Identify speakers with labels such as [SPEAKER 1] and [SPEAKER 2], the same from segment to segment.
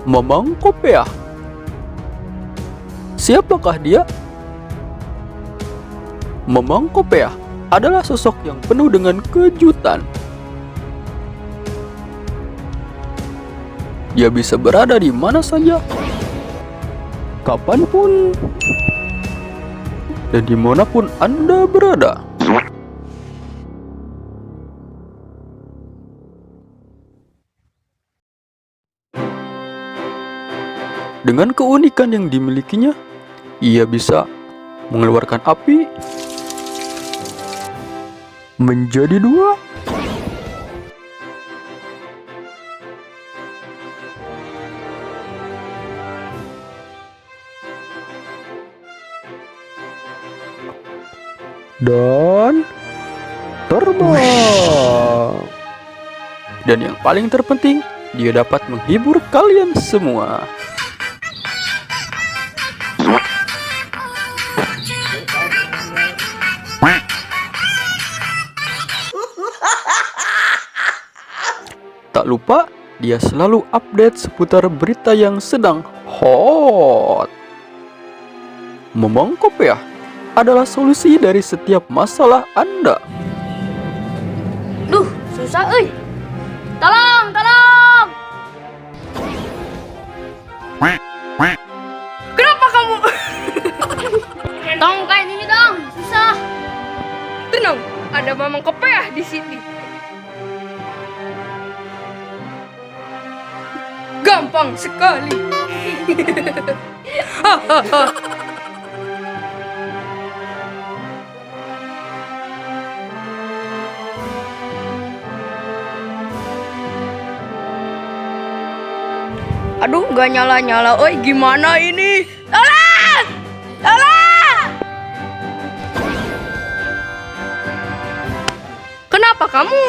[SPEAKER 1] Mamang Kopeah. Siapakah dia? Mamang Kopeah adalah sosok yang penuh dengan kejutan. Dia bisa berada di mana saja, kapanpun, dan dimanapun Anda berada. Dengan keunikan yang dimilikinya, ia bisa mengeluarkan api menjadi dua, dan terbang. Dan yang paling terpenting, dia dapat menghibur kalian semua. Tak lupa, dia selalu update seputar berita yang sedang hot. Mamang Kopeah adalah solusi dari setiap masalah Anda.
[SPEAKER 2] Duh, susah euy. Tolong, tolong. Kenapa kamu? Tong kayak ini dong, susah. Tenang, ada Mamang Kopeah di sini. Gampang sekali. Aduh, gak nyala-nyala. Oi, gimana ini? Tolong! Tolong! Kenapa kamu?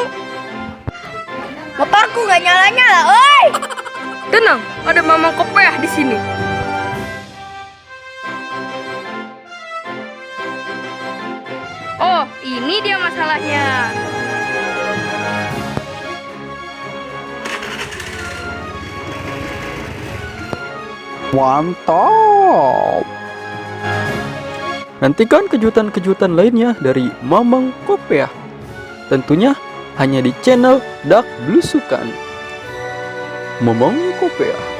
[SPEAKER 2] Motorku gak nyala-nyala, oi! Tenang, ada Mamang Kopeah di sini. Oh, ini dia masalahnya.
[SPEAKER 1] Mantap! Nantikan kejutan-kejutan lainnya dari Mamang Kopeah. Tentunya hanya di channel Dak Blusukan. Mamang Kopeah.